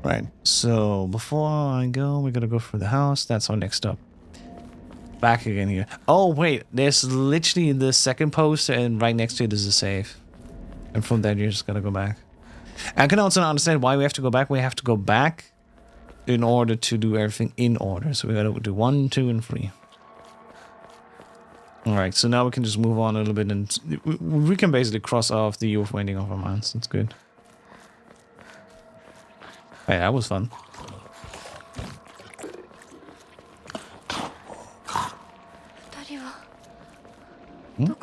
Right, so before I go, we gotta go through the house. That's our next stop. Back again here. Oh, wait, there's literally the second post, and right next to it is a save. And from there, you're just gonna go back. I can also understand why we have to go back. We have to go back in order to do everything in order. So we gotta do 1, 2, and 3. Alright, so now we can just move on a little bit, and we can basically cross off the youth waiting off our minds. That's good. Hey, that was fun. Hmm?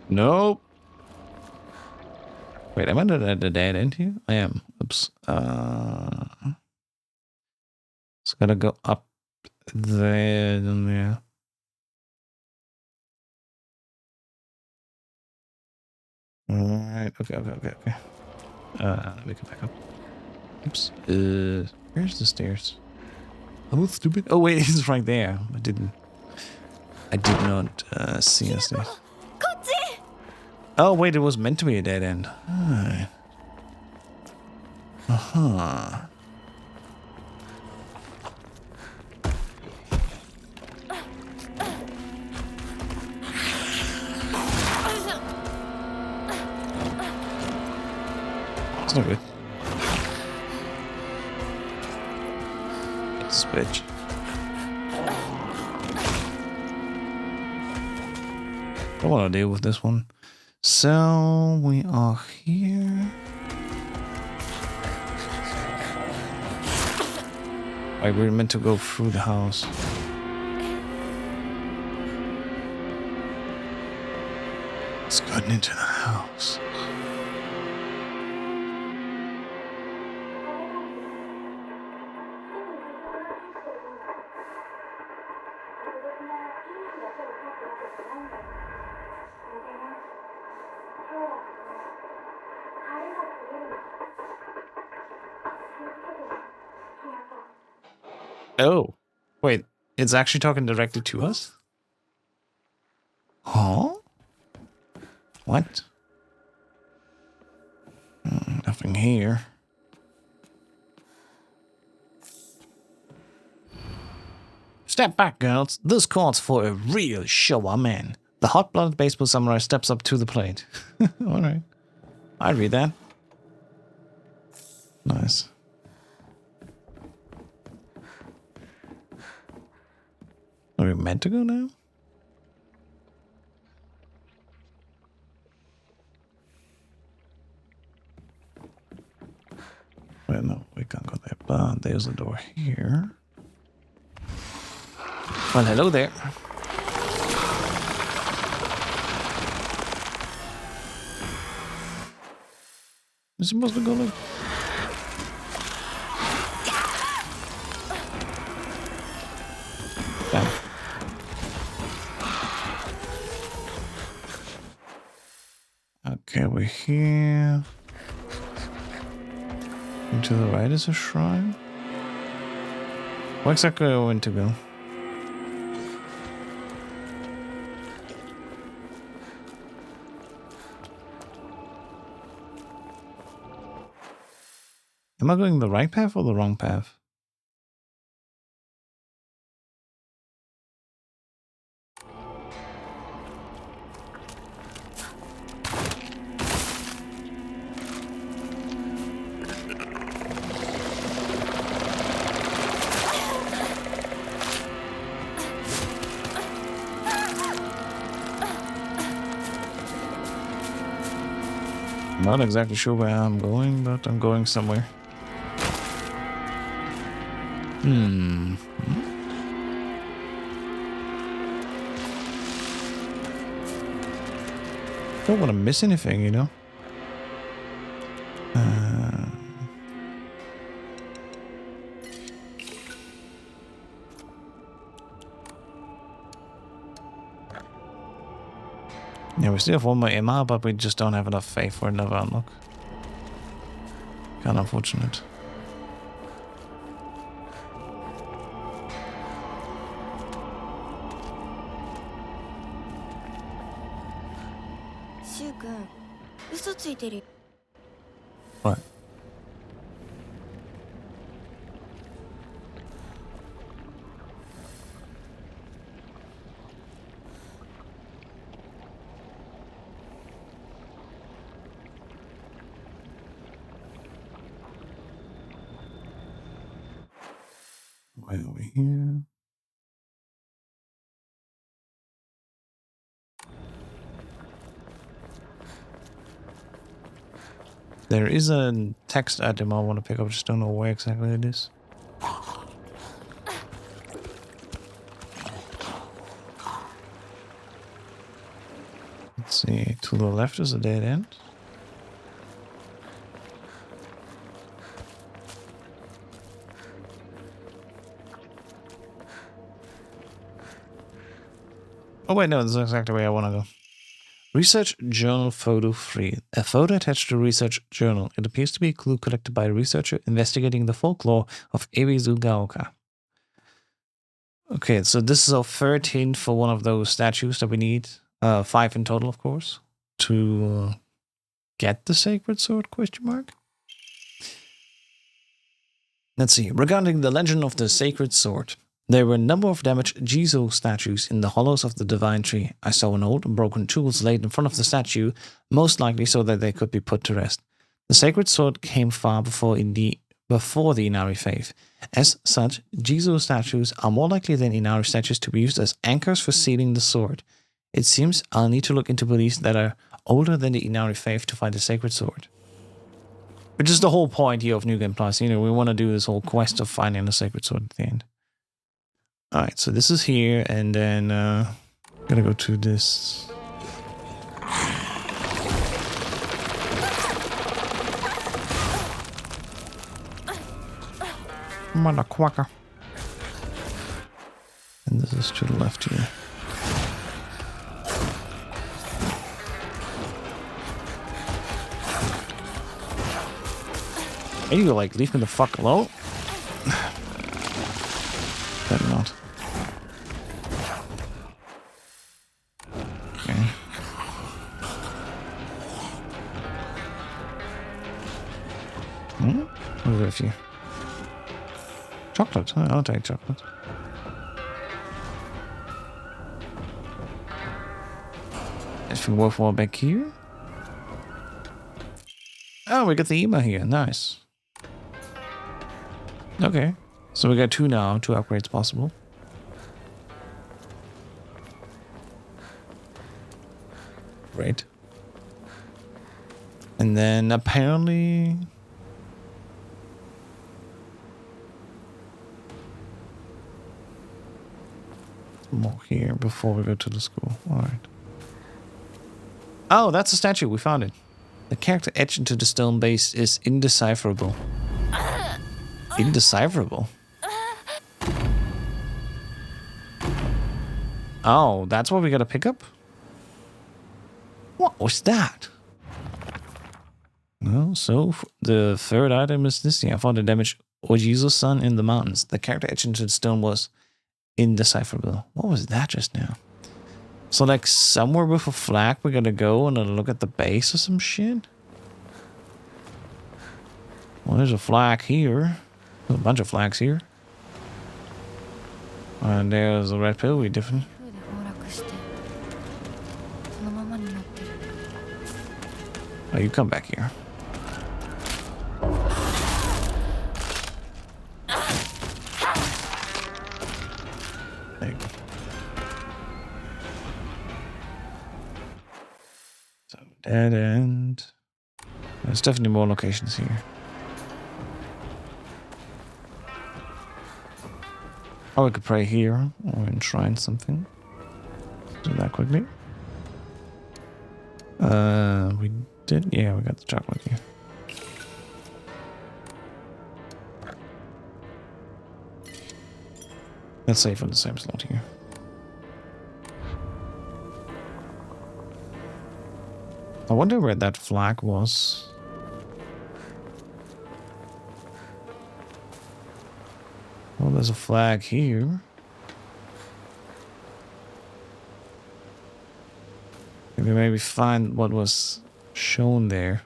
Nope. Wait, am I at the dead end here? I am. Oops. It's gotta go up there and there. Alright, okay. Let me go back up. Oops. Where's the stairs? Oh, stupid. Oh, wait, it's right there. I did not see a stairs. Oh, wait, it was meant to be a dead end. Alright. Uh-huh. That's not good. It's bitch. I don't want to deal with this one. So we are here. Like we're meant to go through the house. It's gotten into the house. Oh, wait, it's actually talking directly to us? Huh? What? Nothing here. Step back, girls. This calls for a real Showa man. The hot-blooded baseball samurai steps up to the plate. Alright. I'd read that. Nice. Are we meant to go now? Well, no, we can't go there. But there's a door here. Well, hello there. Is it supposed to go like... Damn. Okay, we're here. And to the right is a shrine. Where exactly are we meant to go? Am I going the right path or the wrong path? I'm not exactly sure where I'm going, but I'm going somewhere. Don't want to miss anything, you know? Yeah, we still have one more Emma, but we just don't have enough faith for another unlock. Kind of unfortunate. What? Right over here. There is a text item I want to pick up, just don't know where exactly it is. Let's see, to the left is a dead end. Oh wait, no, this is exactly where I want to go. Research Journal Photo 3. A photo attached to Research Journal. It appears to be a clue collected by a researcher investigating the folklore of Ebizugaoka. Okay, so this is our 13th for one of those statues that we need. 5 in total, of course, to get the sacred sword, question mark? Let's see. Regarding the legend of the sacred sword. There were a number of damaged Jizo statues in the hollows of the divine tree. I saw an old and broken tools laid in front of the statue, most likely so that they could be put to rest. The sacred sword came far before the Inari faith. As such, Jizo statues are more likely than Inari statues to be used as anchors for sealing the sword. It seems I'll need to look into beliefs that are older than the Inari faith to find the sacred sword. Which is the whole point here of New Game Plus. You know, we want to do this whole quest of finding the sacred sword at the end. Alright, so this is here, and then gotta go to this. Motherfucker. And this is to the left here. Hey, you like leave me the fuck alone? Better not. Okay. What is it for you? Chocolate. I'll take chocolate. Anything worthwhile back here? Oh, we got the email here. Nice. Okay. So we got 2 now, 2 upgrades possible. Great. And then apparently... more here before we go to the school. Alright. Oh, that's a statue. We found it. The character etched into the stone base is indecipherable. Indecipherable? Oh, that's what we gotta pick up? What was that? Well, so the third item is this thing. I found a damaged Ojizo-san in the mountains. The character etched into the stone was indecipherable. What was that just now? So like somewhere with a flag we gotta go and look at the base or some shit? Well, there's a flag here. There's a bunch of flags here. And there's a red pill, we different. Oh, you come back here. There you go. So, dead end. There's definitely more locations here. Oh, we could pray here or enshrine something. Do that quickly. We did, yeah, we got the chocolate here. Let's save on the same slot here. I wonder where that flag was. Well, there's a flag here. Maybe find what was shown there.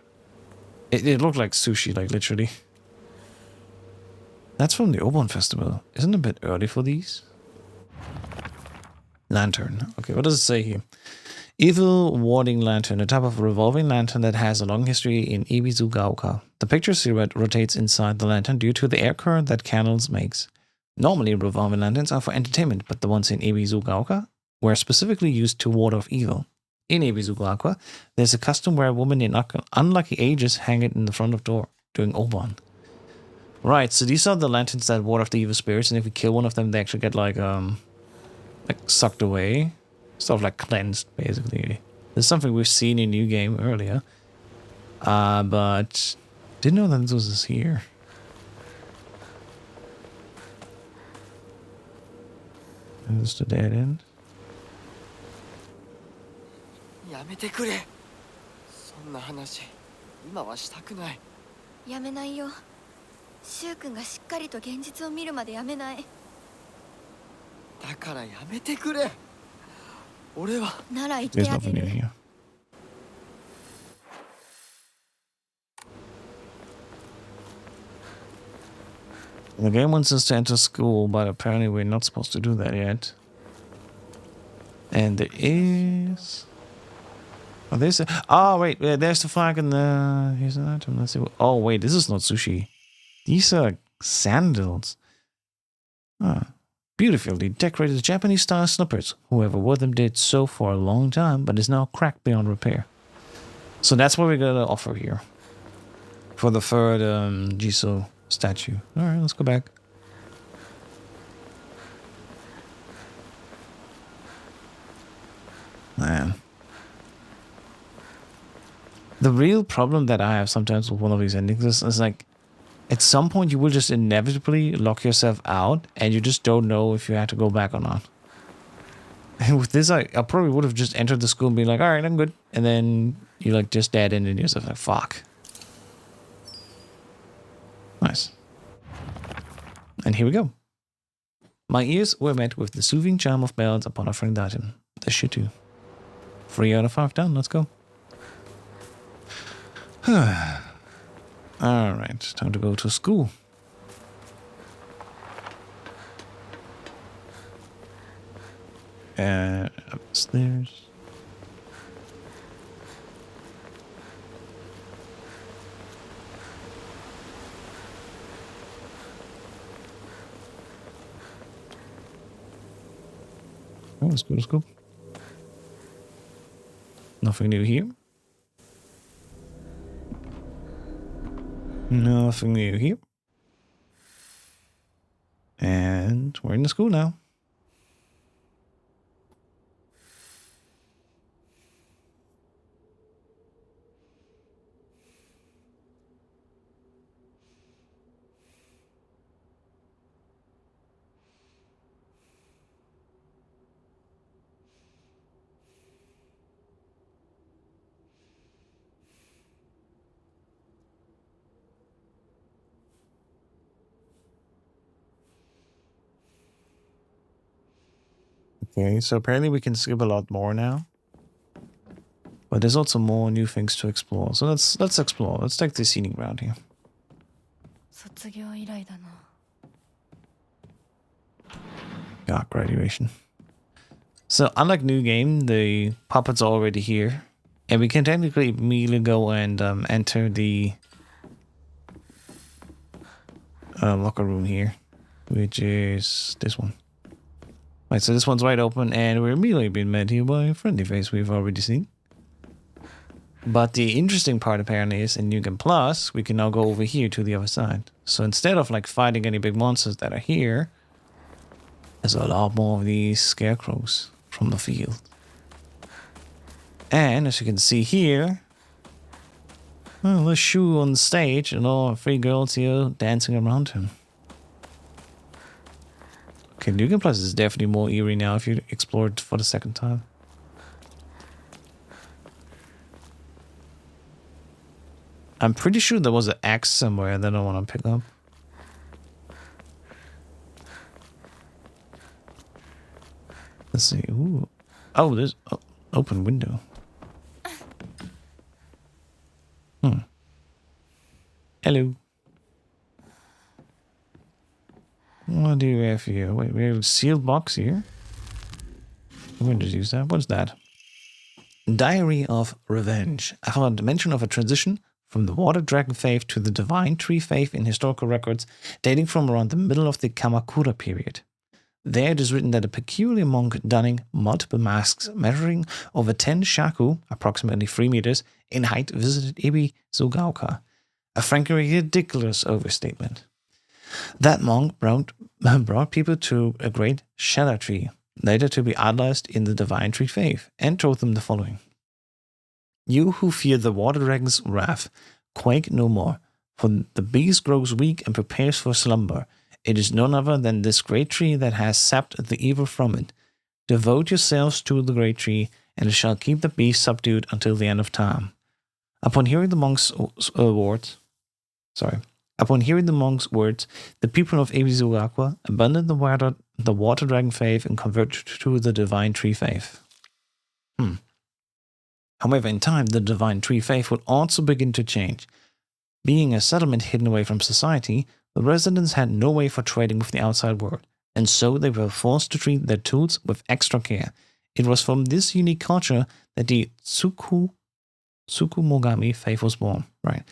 It looked like sushi, like literally. That's from the Obon Festival. Isn't it a bit early for these? Lantern. Okay, what does it say here? Evil warding lantern, a type of revolving lantern that has a long history in Ibizugaoka. The picture silhouette rotates inside the lantern due to the air current that candles makes. Normally, revolving lanterns are for entertainment, but the ones in Ibizugaoka were specifically used to ward off evil. In Ibizugaoka, there's a custom where a woman in unlucky ages hang it in the front of door during Obon. Right, so these are the lanterns that ward off the evil spirits, and if we kill one of them, they actually get like sucked away. Sort of like cleansed, basically. This is something we've seen in New Game earlier. But didn't know that this was here. Is this the dead end? やめてくれ。そんな話、今はしたくない。やめないよ。柊君がしっかりと現実を見るまでやめない。だからやめてくれ。俺は。なら言ってあげる。The game wants us to enter school, but apparently we're not supposed to do that yet. And there is... Oh, there's a... Oh, wait, there's the flag and the... Here's an item. Let's see. Oh, wait, this is not sushi. These are sandals. Ah. Beautifully decorated Japanese-style slippers. Whoever wore them did so for a long time, but is now cracked beyond repair. So that's what we're going to offer here. For the third Jiso statue. Alright, let's go back. Man. The real problem that I have sometimes with one of these endings is like, at some point you will just inevitably lock yourself out and you just don't know if you have to go back or not. And with this, I probably would have just entered the school and been like, alright, I'm good. And then you like just dead end and yourself like, fuck. Nice. And here we go. My ears were met with the soothing charm of bells upon a friend item. The Shitu. 3 out of 5 done, let's go. Alright, time to go to school. Upstairs. Oh, let's go to school. Nothing new here. Nothing new here. And we're in the school now. Okay, so apparently we can skip a lot more now. But there's also more new things to explore. So let's explore. Let's take the scenic route here. Yeah, graduation. So unlike New Game, the puppets are already here. And we can technically immediately go and enter the locker room here. Which is this one. Right, so this one's wide open, and we're immediately being met here by a friendly face we've already seen. But the interesting part apparently is in New Game Plus, we can now go over here to the other side. So instead of like fighting any big monsters that are here, there's a lot more of these scarecrows from the field. And as you can see here, well, there's Shu on the stage and all 3 girls here dancing around him. Okay, New Game Plus is definitely more eerie now if you explore it for the second time. I'm pretty sure there was an axe somewhere that I want to pick up. Let's see. Ooh. Oh, there's open window. Hello. What do you have here? Wait, we have a sealed box here. I'm going to use that. What's that? Diary of Revenge. I found a mention of a transition from the Water Dragon faith to the Divine Tree faith in historical records dating from around the middle of the Kamakura period. There it is written that a peculiar monk donning multiple masks measuring over 10 shaku, approximately 3 meters, in height visited Ibi-Zugaoka. A frankly ridiculous overstatement. That monk brought people to a great Shella tree, later to be idolized in the Divine Tree faith, and told them the following. You who fear the water dragon's wrath, quake no more, for the beast grows weak and prepares for slumber. It is none other than this great tree that has sapped the evil from it. Devote yourselves to the great tree, and it shall keep the beast subdued until the end of time. Upon hearing the monk's words, the people of Ibi-Zugaoka abandoned the water dragon faith and converted to the Divine Tree faith. However, in time, the Divine Tree faith would also begin to change. Being a settlement hidden away from society, the residents had no way for trading with the outside world, and so they were forced to treat their tools with extra care. It was from this unique culture that the Tsukumogami faith was born. Right.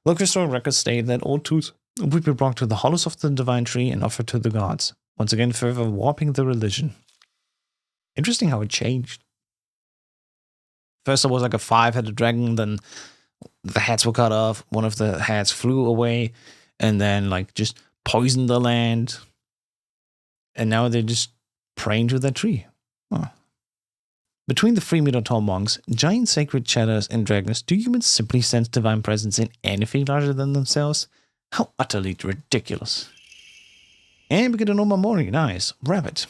Local historical records state that all tools would be brought to the hollows of the Divine Tree and offered to the gods, once again further warping the religion. Interesting how it changed. First it was like a 5-headed dragon, then the heads were cut off, one of the heads flew away, and then like just poisoned the land. And now they're just praying to that tree. Huh. Between the 3-meter-tall monks, giant sacred cheddars, and dragons, do humans simply sense divine presence in anything larger than themselves? How utterly ridiculous. And we get a normal morning. Nice. Rabbit.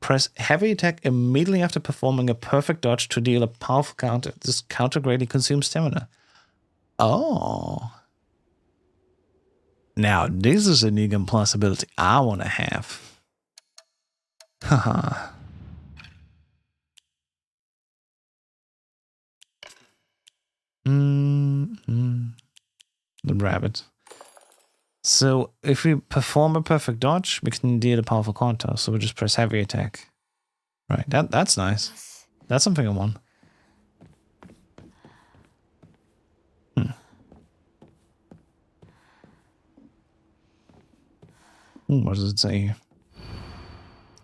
Press heavy attack immediately after performing a perfect dodge to deal a powerful counter. This counter greatly consumes stamina. Oh. Now, this is a Negan Plus ability I want to have. Haha. The rabbit. So, if we perform a perfect dodge, we can deal a powerful counter. So we just press heavy attack. Right, that's nice. That's something I want. What does it say here?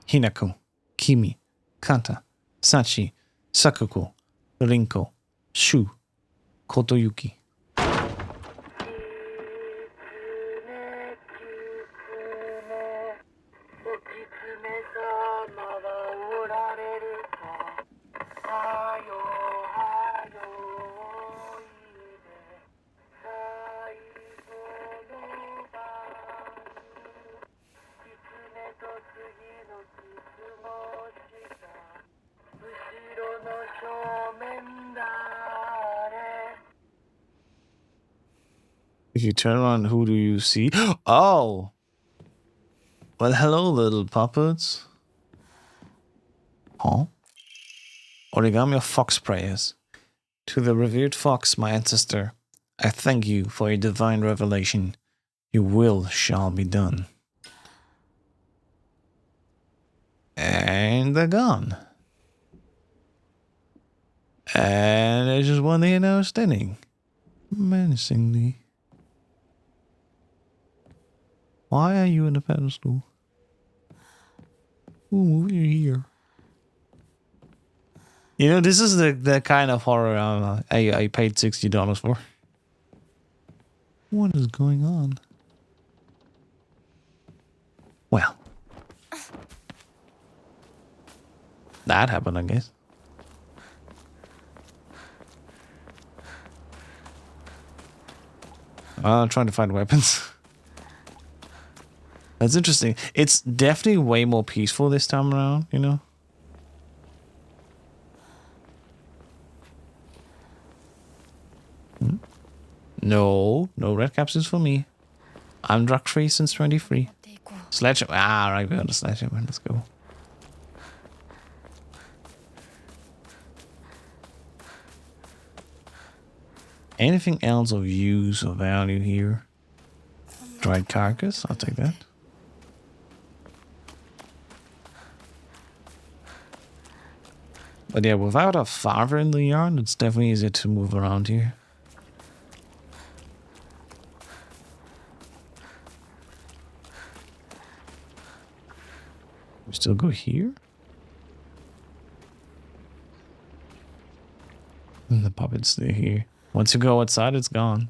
Hinako, Kimi, Kanta, Sachi, Sakuko, Rinko, Shu, Kotoyuki. If you turn around, who do you see? Oh! Well, hello, little puppets. Huh? Origami of fox prayers. To the revered fox, my ancestor, I thank you for your divine revelation. Your will shall be done. And they're gone. And there's just one there now standing. Menacingly. Why are you in the pedestal? Ooh, you're here. You know, this is the kind of horror I paid $60 for. What is going on? Well. That happened, I guess. I'm trying to find weapons. That's interesting. It's definitely way more peaceful this time around, you know? No red capsules for me. I'm drug free since 23. Sledgehammer. Ah, right, we're on the sledgehammer. Let's go. Anything else of use or value here? Dried carcass, I'll take that. But yeah, without a father in the yard, it's definitely easier to move around here. We still go here? And the puppet's still here. Once you go outside, it's gone.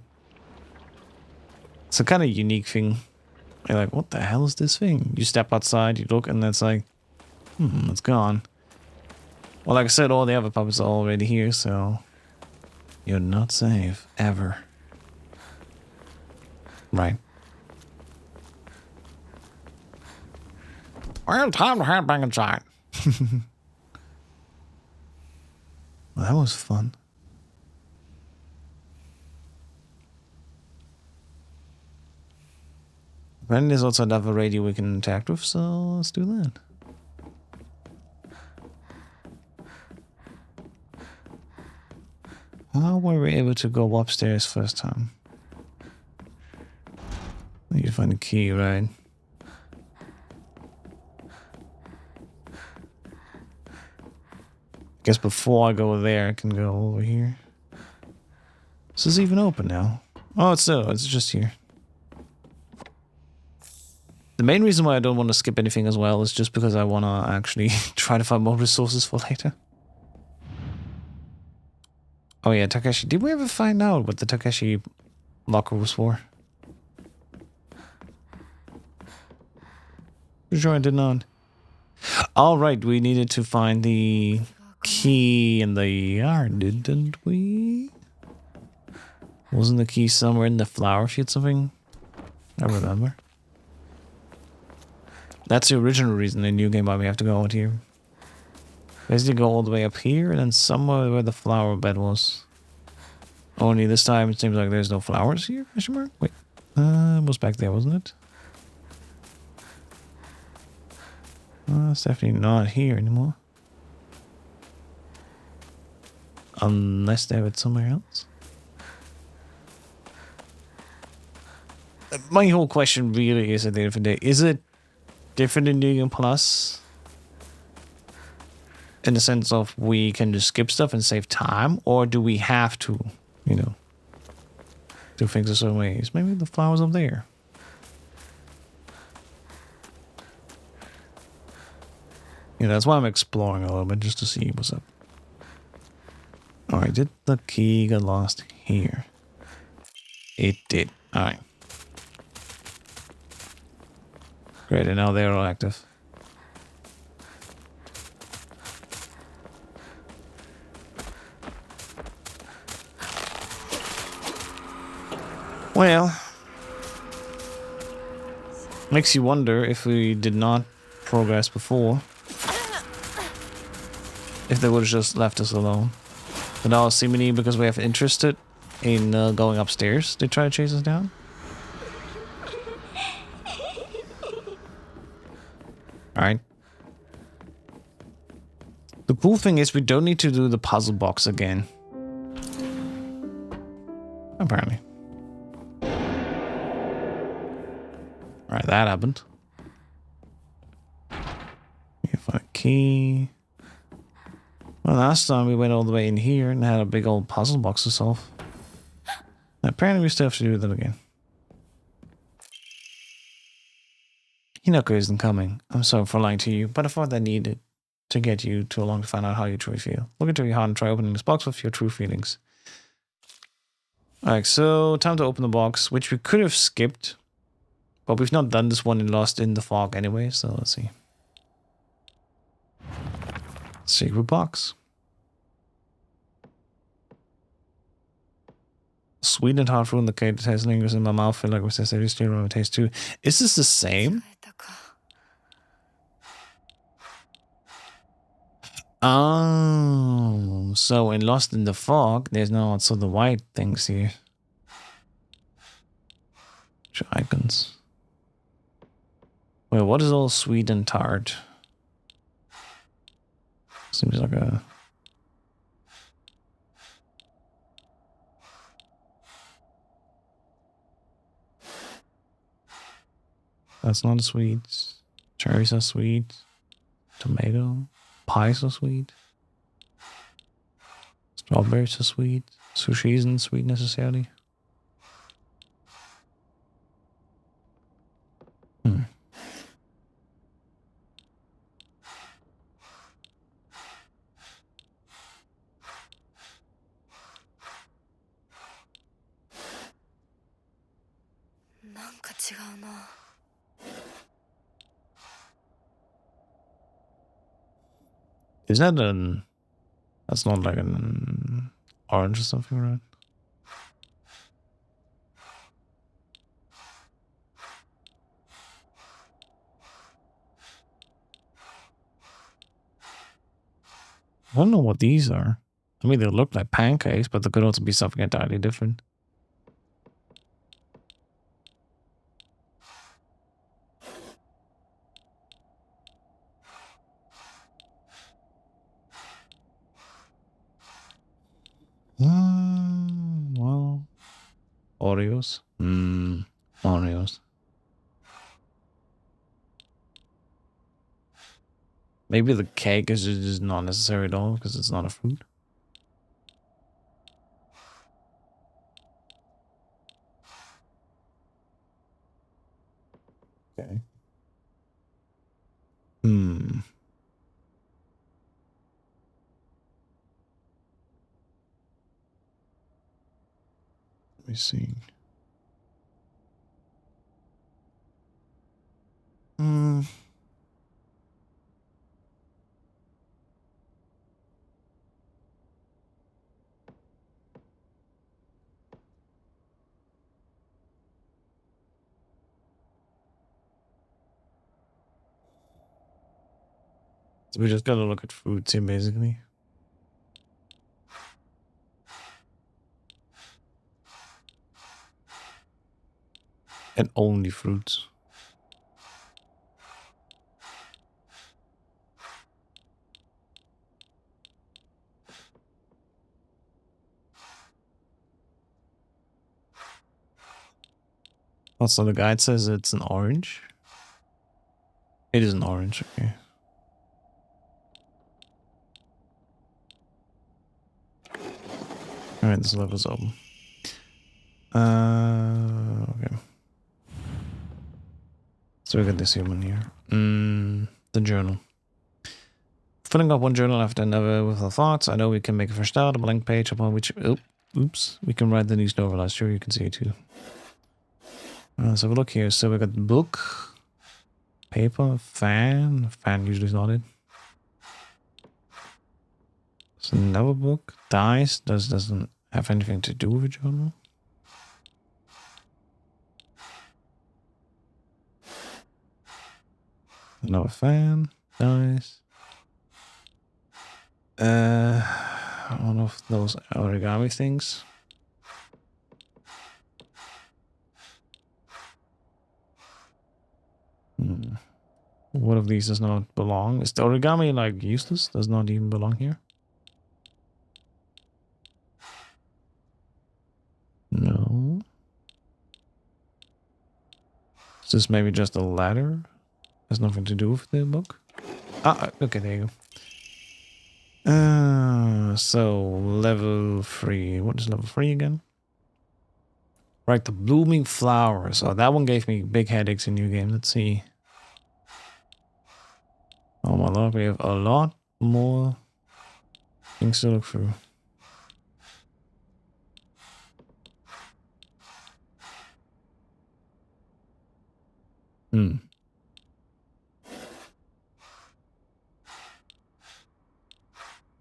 It's a kind of unique thing. You're like, what the hell is this thing? You step outside, you look, and it's like, it's gone. Well, like I said, all the other puppets are already here, so you're not safe, ever. Right. Well, time to head back inside. Well, that was fun. Apparently there's also another radio we can interact with, so let's do that. How were we able to go upstairs first time? I need to find the key, right? Guess before I go there, I can go over here. This is even open now. Oh, it's just here. The main reason why I don't want to skip anything as well is just because I want to actually try to find more resources for later. Oh yeah, Takeshi. Did we ever find out what the Takeshi locker was for? Pretty sure I did not. All right, we needed to find the key in the yard, didn't we? Wasn't the key somewhere in the flower field something? I remember. That's the original reason in New Game why we have to go out here. Basically go all the way up here and then somewhere where the flower bed was. Only this time it seems like there's no flowers here, question mark? Wait, it was back there, wasn't it? It's definitely not here anymore. Unless they have it somewhere else. My whole question really is at the end of the day, is it different in New Game Plus? In the sense of we can just skip stuff and save time, or do we have to, you know, do things a certain ways? Maybe the flowers up there. Yeah, that's why I'm exploring a little bit, just to see what's up. Alright, did the key get lost here? It did. Alright. Great, and now they're all active. Well, makes you wonder if we did not progress before, if they would have just left us alone. But now seemingly because we have interested in going upstairs, they try to chase us down. Alright. The cool thing is we don't need to do the puzzle box again. Apparently. Alright, that happened. You find a key. Well, last time we went all the way in here and had a big old puzzle box to solve. Apparently we still have to do that again. Hinako isn't coming. I'm sorry for lying to you, but I thought I needed to get you too long to find out how you truly feel. Look into your heart and try opening this box with your true feelings. Alright, so time to open the box, which we could have skipped. But we've not done this one in Lost in the Fog anyway, so let's see. Secret box. Sweet and hard fruit in the cake. The taste lingers in my mouth. Feel like it was every still my taste too. Is this the same? Oh, so in Lost in the Fog, there's no also the white things here. Which are icons. Wait, what is all sweet and tart? Seems like a... That's not a sweet. Cherries are sweet. Tomato. Pies are sweet. Strawberries are sweet. Sushi isn't sweet necessarily. Hmm. Is that an... That's not like an orange or something, right? I don't know what these are. I mean, they look like pancakes, but they could also be something entirely different. Well, Oreos. Oreos. Maybe the cake is just not necessary at all because it's not a fruit. Okay. Let me see. So we just gotta look at fruits here, basically. And only fruits. Also, the guide says it's an orange. It is an orange, okay. Alright, this level's open. Okay. So we got this human here. The journal. Filling up one journal after another with our thoughts. I know we can make a fresh start, a blank page upon which... oops. We can write the news novel. I'm sure you can see it too. So have a look here. So we got book, paper, fan. Fan usually is not it. It's another book. Dice. Doesn't have anything to do with a journal. Another fan. Dice. One of those origami things. What of these does not belong? Is the origami like useless? Does not even belong here? No. Is this maybe just a ladder? Has nothing to do with the book? Ah, okay, there you go. So level 3. What is level 3 again? Right, the blooming flowers. Oh, that one gave me big headaches in New Game. Let's see. Oh my lord, we have a lot more things to look through.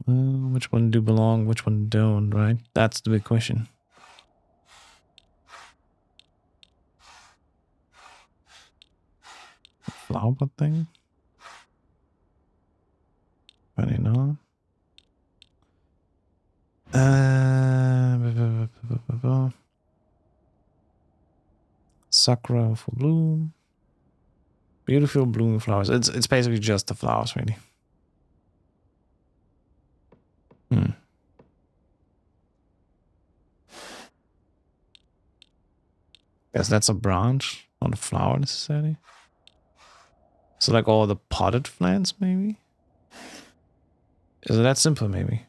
Which one do belong? Which one don't, right? That's the big question. Flower pot thing? Probably not. Sakura for bloom. Beautiful blooming flowers. It's basically just the flowers, really. Guess that's a branch, not a flower necessarily. So like all the potted plants, maybe? Is it that simple, maybe?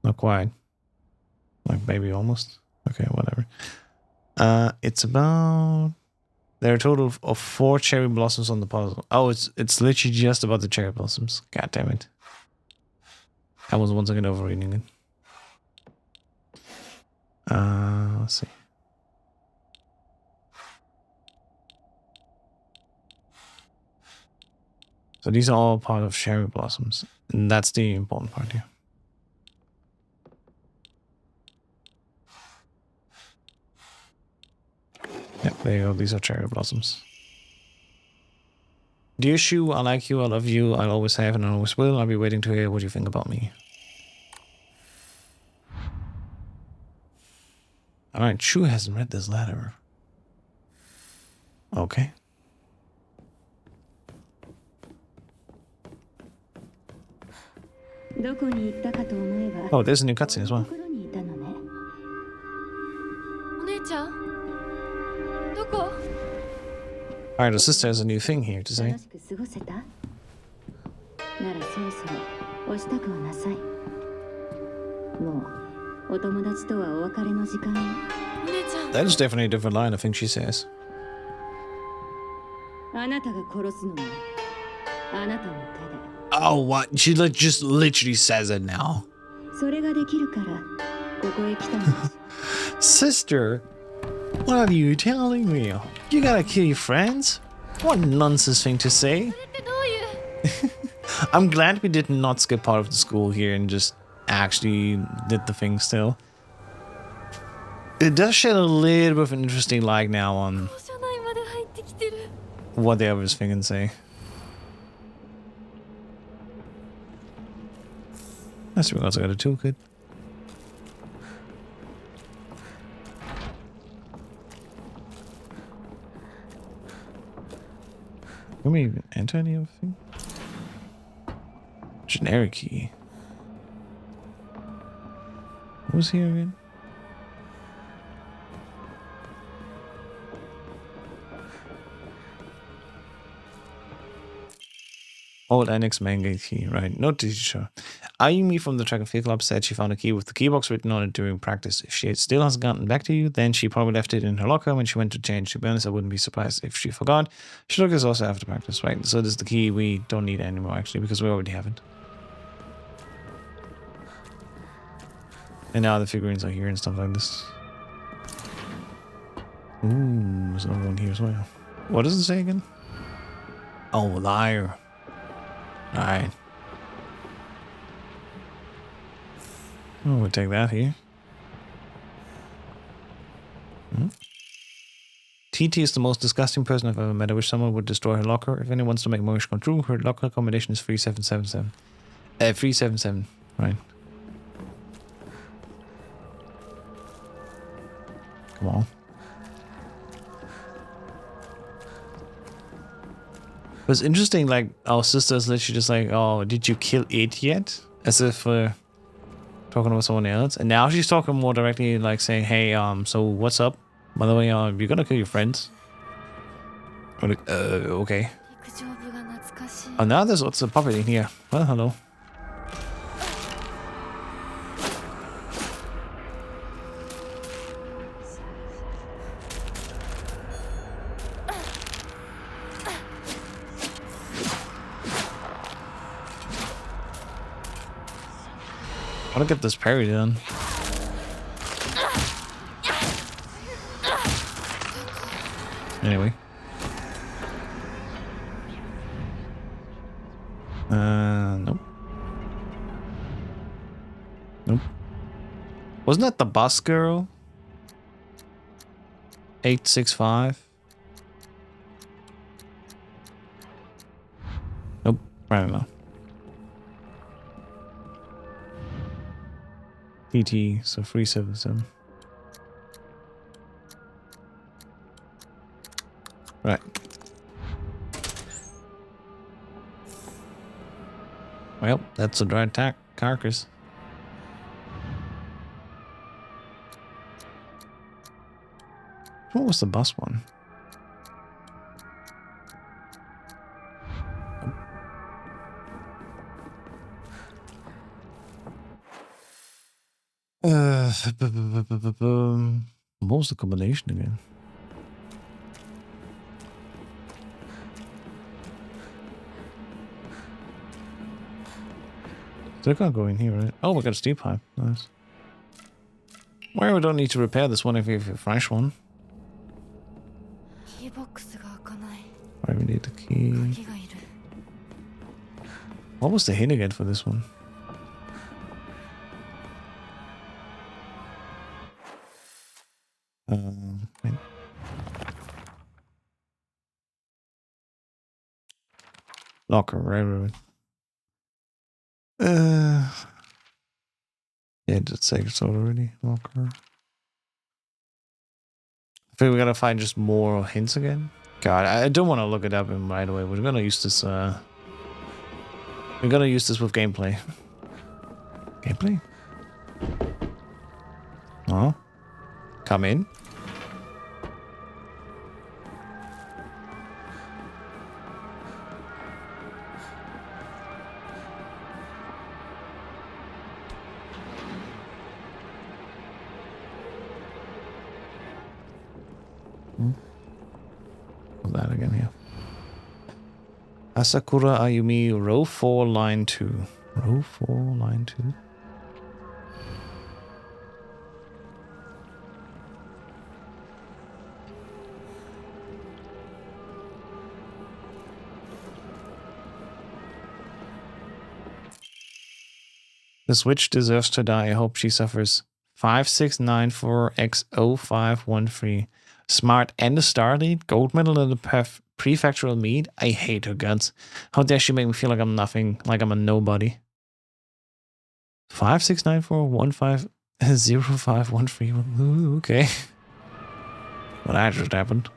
Not quite. Like maybe almost. Okay, whatever. It's about... There are a total of 4 cherry blossoms on the puzzle. Oh, it's literally just about the cherry blossoms. God damn it. I was once again overreading it. Let's see. So these are all part of cherry blossoms. And that's the important part here. Yep, there you go. These are cherry blossoms. Dear Shu, I like you, I love you, I'll always have and I always will. I'll be waiting to hear what you think about me. Alright, Shu hasn't read this letter. Okay. Oh, there's a new cutscene as well. お姉ちゃんどこ Alright, the sister has a new thing here to say. ならそろそろお支度をなさい。もうお友達とはお別れの時間よ。お姉ちゃん That is definitely a different line, I think she says. あなたが殺すのもあなたの手で。 Oh, what? She just literally says it now. それができるからここへ来たのです。 Sister, what are you telling me? You gotta kill your friends? What nonsense thing to say. それってどういう I'm glad we did not skip part of the school here and just actually did the thing still. It does shed a little bit of an interesting light now on 校舎内まで入ってきてる what the others think and say. I see we also got a toolkit. Can we even enter any other thing? Generic key. What was here again? Old Annex manga key, right? No teacher. Ayumi from the track and field club said she found a key with the key box written on it during practice. If she still hasn't gotten back to you, then she probably left it in her locker when she went to change. To be honest, I wouldn't be surprised if she forgot. She took us also after practice, right? So this is the key we don't need anymore, actually, because we already have it. And now the figurines are here and stuff like this. Ooh, there's another one here as well. What does it say again? Oh, liar. Alright. Oh, we'll take that here. TT is the most disgusting person I've ever met. I wish someone would destroy her locker. If anyone wants to make my wish come true, her locker combination is 3777. 377. Right. Come on. It was interesting, like, our sister's literally just like, oh, did you kill it yet? As if talking about someone else. And now she's talking more directly, like saying, hey, so what's up? By the way, you're gonna kill your friends. We're like, okay. 陸上部が懐かしい Oh, now there's what's a puppet in here. Well, hello. I want to get this parry done. Anyway. Nope. Nope. Wasn't that the bus girl? 865? Nope. I don't know. TT, so 377. Right. Well, that's a dry carcass. What was the bus one? What was the combination again? They're gonna go in here, right? Oh, we got a steam pipe. Nice. Well, we don't need to repair this one if we have a fresh one. キーボックスが開かない。 Right, we need the key. 鍵がいる。 What was the hint again for this one? Wait. Locker, right. Yeah, just take it already. Locker. I think we gotta find just more hints again. God, I don't want to look it up right away. We're gonna use this. We're gonna use this with gameplay. Gameplay? Oh, come in. That again here. Asakura Ayumi, row 4, line 2. Row 4, line 2. This witch deserves to die. I hope she suffers. 5694X0513. Smart and a star lead. Gold medal in the prefectural meet. I hate her guts. How dare she make me feel like I'm nothing, like I'm a nobody. 5694150513. Okay. Well, that just happened.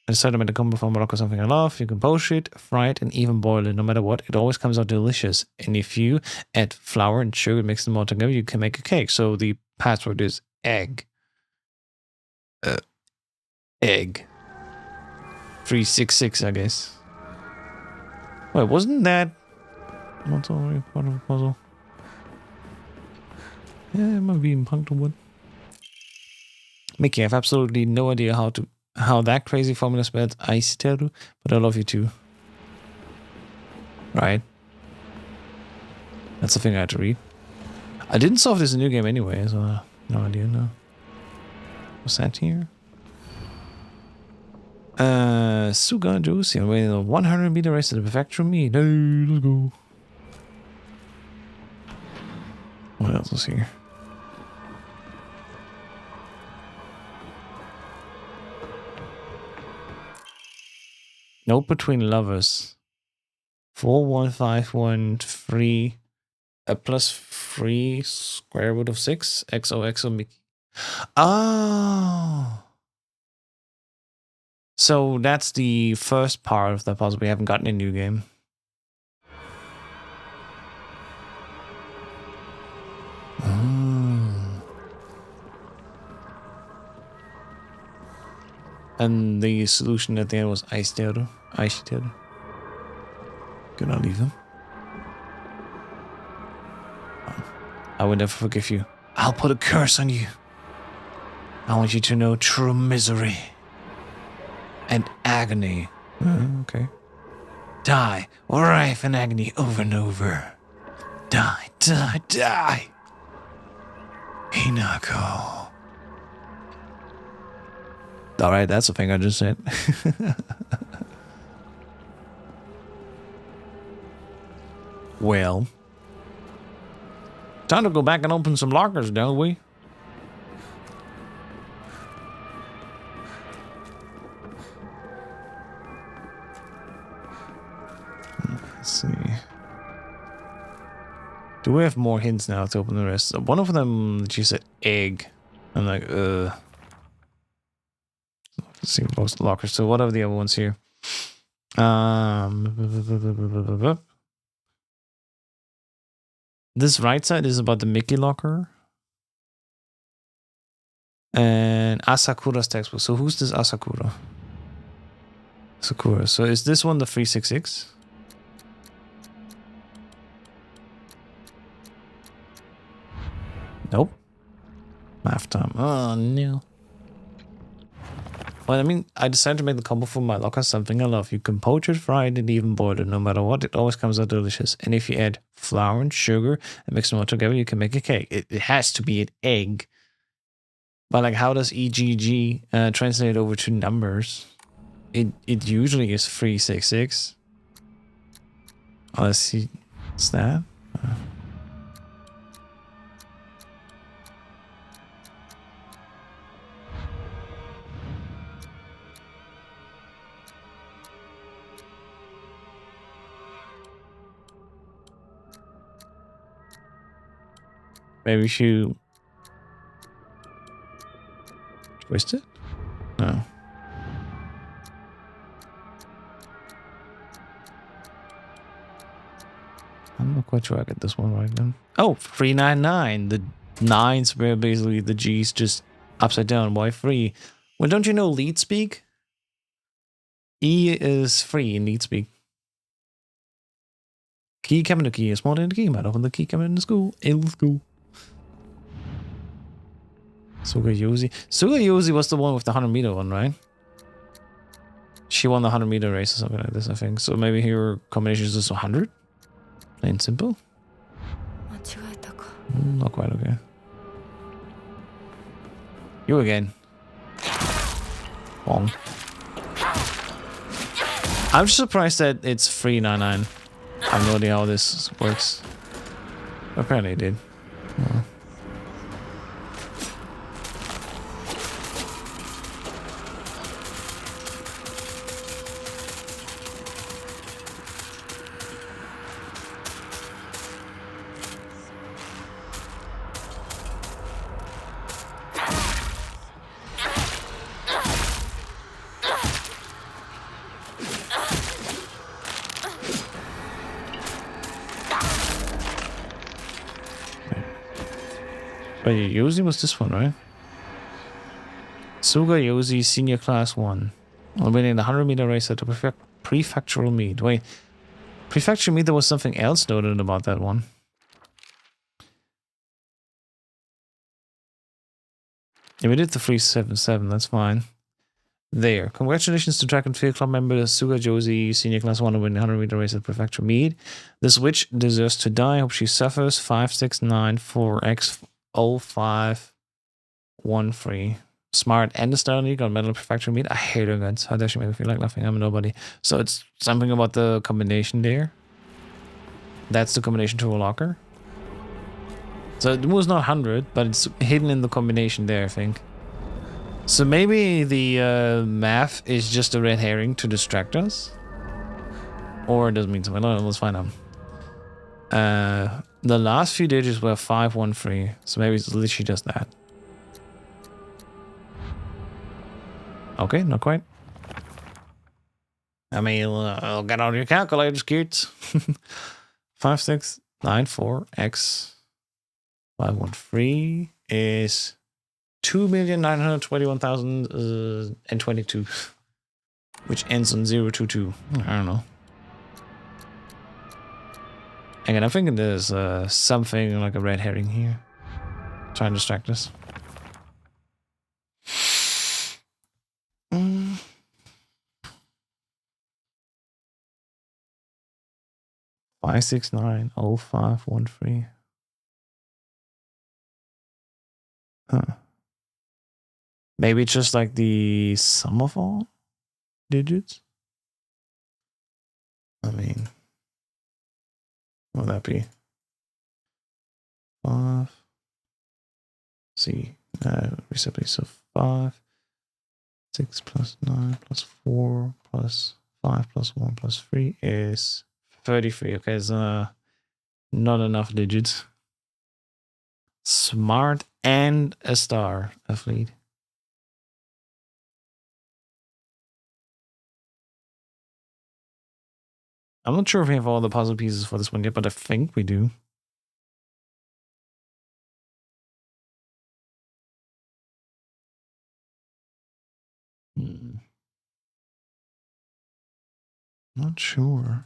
I decided to make a combo for Morocco something I love. You can poach it, fry it, and even boil it. No matter what, it always comes out delicious. And if you add flour and sugar, mix them all together, you can make a cake. So the password is egg. Egg. 366, I guess. Wait, wasn't that not already part of the puzzle? Yeah, it might be punctured. Mickey, I have absolutely no idea how that crazy formula spells 𝐼𝐶teru, but I love you too. Right? That's the thing I had to read. I didn't solve this in a new game anyway, so no idea, no. What's that here? Suga Juicy, I'm waiting a 100-meter race to the prefectural meet. Hey, let's go. What else is here? Note between lovers. 41513 plus 3 square root of 6 XOXO Mickey. Oh. So that's the first part of the puzzle we haven't gotten in a new game. And the solution at the end was 𝐼𝐶teru. 𝐼𝐶teru. Can I leave them? I will never forgive you. I'll put a curse on you. I want you to know true misery and agony. Okay. Die, writhe in agony over and over. Die, die, die. Hinako. Alright, that's the thing I just said. Well. Time to go back and open some lockers, don't we? Let's see. Do we have more hints now to open the rest? One of them, she said egg. I'm like, Let's see most lockers. So what are the other ones here? This right side is about the Mickey locker. And Asakura's textbook. So who's this Asakura? Sakura. So is this one the 366? Nope. Math time. Oh, no. Well, I mean, I decided to make the combo for my locker something I love. You can poach it, fry it, and even boil it. No matter what, it always comes out delicious. And if you add flour and sugar and mix them all together, you can make a cake. It has to be an egg. But like, how does EGG translate over to numbers? It usually is 366. Oh, let's see. What's that? Maybe we should twist it? No. I'm not quite sure I get this one right then. Oh, 399. The 9s were basically the G's just upside down. Why 3? Well, don't you know lead speak? E is 3 in lead speak. 𝐇𝐚𝐮 is more than the key. Might open the 𝐇𝐚𝐮 in the school. In the school. 𝐿𝐻𝐿𝐻𝐿𝐻𝐿𝐻𝐿𝐻𝐿𝐻𝐿𝐻𝐿 was the one with the 100-meter one, right? She won the 100-meter race or something like this, I think. So maybe her combination is just 100? Plain simple? Not quite okay. You again. Wrong. I'm just surprised that it's 399. I have no idea how this works. Apparently it did. Oh. But Yosi was this one, right? 𝐿𝐻𝐿𝐻𝐿𝐻𝐿𝐻 Senior Class 1. Winning the 100-meter race at the prefectural meet. Wait, prefectural meet, there was something else noted about that one. Yeah, we did the 377, that's fine. There. Congratulations to track and field club member 𝐿𝐻𝐿𝐻𝐿𝐻 Senior Class 1 winning the 100-meter race at prefectural meet. This witch deserves to die. Hope she suffers. 5694X0513. Smart and the Star League on medal prefectural meet. I hate her guns. How does she make me feel like laughing? I'm a nobody. So it's something about the combination there. That's the combination to a locker. So it was not 100, but it's hidden in the combination there, I think. So maybe the math is just a red herring to distract us? Or it doesn't mean something. No, let's find out. The last few digits were 513, so maybe it's literally just that. Okay, not quite. I mean, I'll get out your calculators, kids. 5694X513 is 2,921,022, which ends on 022. I don't know. Again, I'm thinking there's something like a red herring here. Trying to distract us. 5690513. Huh. Maybe it's just like the sum of all digits? I mean, what would that be? 5. See, recently, so 5, 6 plus 9 plus 4 plus 5 plus 1 plus 3 is 33. Okay, it's not enough digits. Smart and a star athlete. I'm not sure if we have all the puzzle pieces for this one yet, but I think we do. Not sure.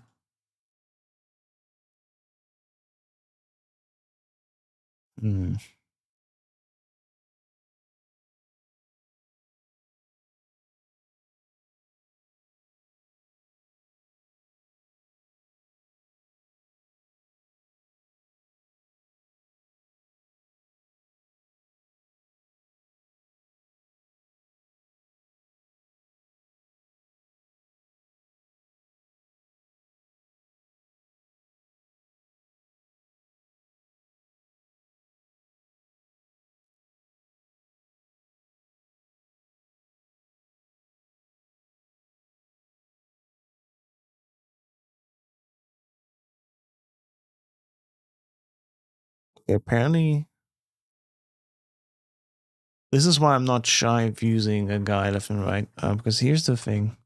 Okay, apparently, this is why I'm not shy of using a guy left and right. Because here's the thing.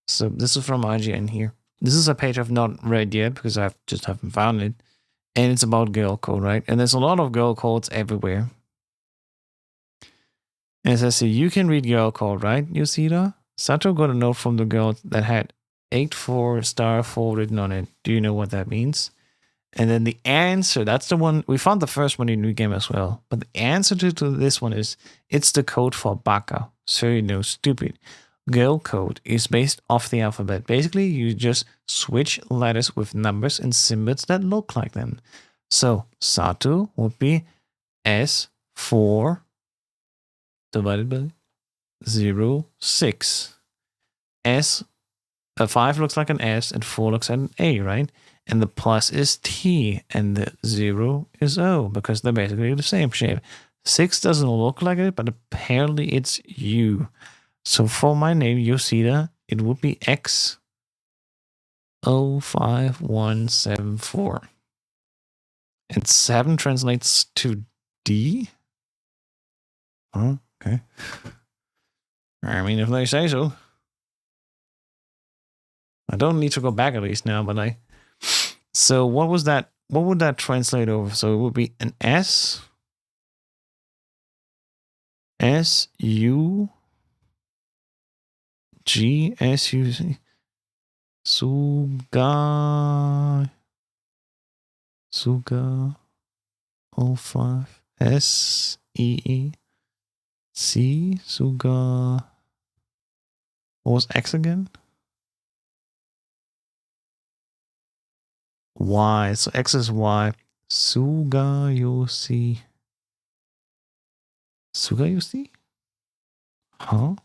So this is from IGN here. This is a page I've not read yet because I just haven't found it. And it's about girl code, right? And there's a lot of girl codes everywhere. And it says here, you can read girl code, right, Yoshida? Sato got a note from the girl that had 84*4 written on it. Do you know what that means? And then the answer, that's the one, we found the first one in New Game as well. But the answer to this one is, it's the code for baka. So you know, stupid. Girl code is based off the alphabet. Basically, you just switch letters with numbers and symbols that look like them. So Sato would be S4 divided by 0, 6. 5 looks like an S and 4 looks like an A, right? And the plus is T and the 0 is O because they're basically the same shape. 6 doesn't look like it, but apparently it's U. So for my name, Yoshida, it would be X05174. And 7 translates to D? Oh, okay. I mean, if they say so. I don't need to go back at least now, but so what was that? What would that translate over? So it would be an S, U, G, S, U, C, Suga, 05, S, E, C, Suga. What was X again? Y. So X is Y. Sugayoshi. Sugayoshi? Huh?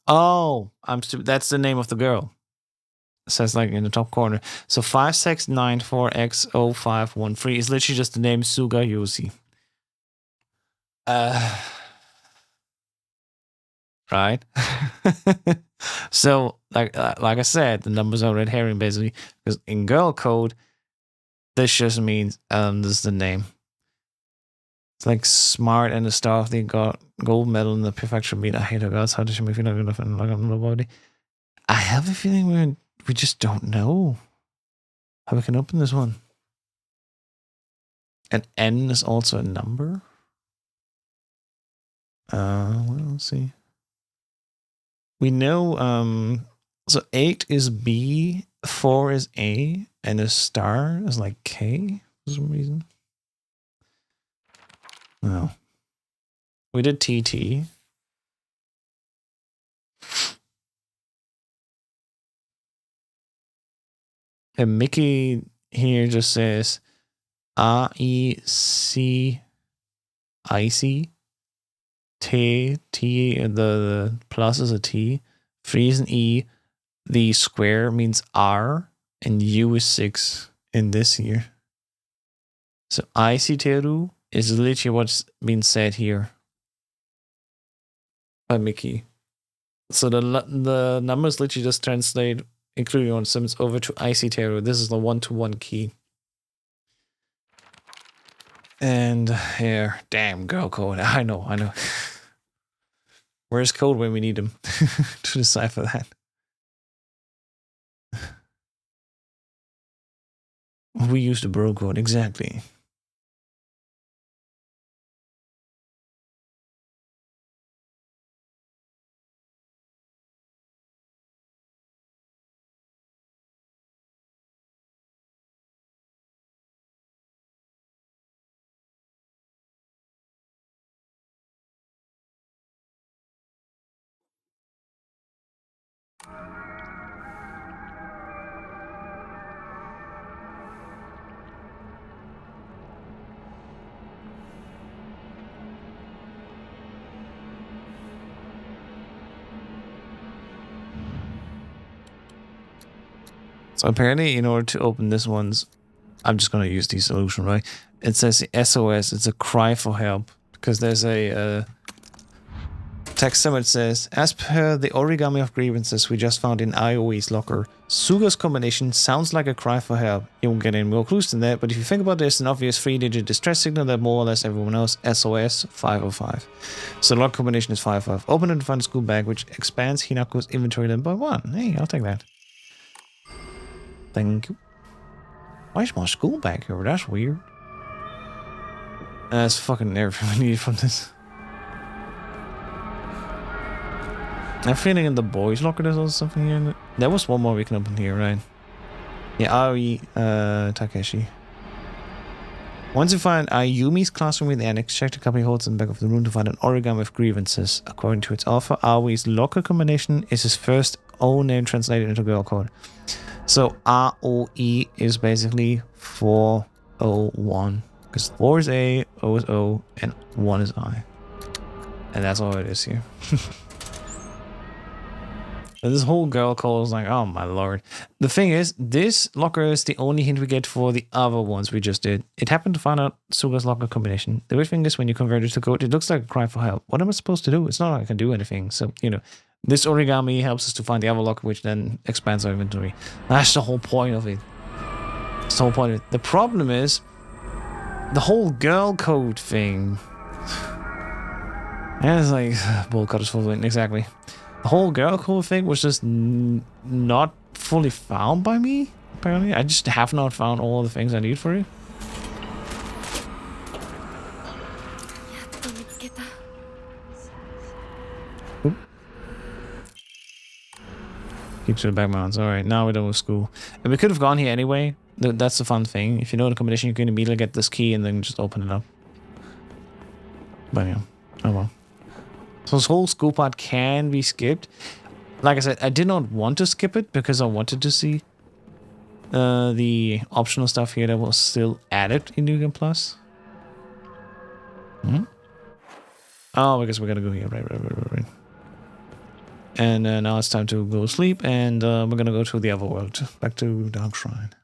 Oh, I'm stupid. That's the name of the girl. It says like in the top corner. So 5694X0513 is literally just the name Sugayoshi. Right? So like I said, the numbers are red herring basically because in girl code, this just means this is the name. It's like smart and the star of the gold medal in the perfection meet. I hate her gods. How does she make me feel enough and like nobody? I have a feeling we just don't know how we can open this one. And N is also a number. Well, let's see. We know so 8 is B, 4 is A, and a star is like K for some reason. No. We did TT. And Mickey here just says AIC icy. T, the plus is a T. 3 is an E. The square means R. And U is 6 in this here. So Aisiteru is literally what's been said here by Mickey. So the numbers literally just translate, including on sums, over to Aisiteru. This is the 1-to-1 key. And here, damn, girl code. I know. Where's code when we need him to decipher that? We used the bro code, exactly. So apparently, in order to open this one's, I'm just going to use the solution, right? It says SOS. It's a cry for help because there's a Text summary says, as per the origami of grievances we just found in Ioi's locker, Suga's combination sounds like a cry for help. You won't get any more clues than that, but if you think about this, an obvious 3-digit distress signal that more or less everyone knows, SOS 505. So the lock combination is 505. Open it to find a school bag, which expands Hinako's inventory limit by 1. Hey, I'll take that. Thank you. Why is my school bag here? That's weird. That's fucking everything we need from this. I'm feeling in the boys' locker there's also something here. There was one more we can open here, right? Yeah, Aoi Takeshi. Once you find Ayumi's classroom in the annex, check the copy holds in the back of the room to find an origami of grievances. According to its author, Aoi's locker combination is his first O name translated into girl code. So ROE is basically 401. Because 4 is A, O is O, and 1 is I. And that's all it is here. This whole girl call is like, oh my lord. The thing is, this locker is the only hint we get for the other ones we just did. It happened to find out Suga's locker combination. The weird thing is when you convert it to code, it looks like a cry for help. What am I supposed to do? It's not like I can do anything. So, you know, this origami helps us to find the other locker, which then expands our inventory. That's the whole point of it. That's the whole point of it. The problem is, the whole girl code thing. And it's like, bull cutters full of it, exactly. The whole girl code thing was just not fully found by me, apparently. I just have not found all the things I need for it. Oop. Keeps to the back mountains. Alright, now we're done with school. And we could have gone here anyway. That's the fun thing. If you know the combination, you can immediately get this key and then just open it up. But yeah, oh well. So this whole school part can be skipped. Like I said, I did not want to skip it because I wanted to see the optional stuff here that was still added in New Game Plus. Hmm? Oh, because we're gonna go here. Right. And now it's time to go sleep, and we're gonna go to the other world, back to Dark Shrine.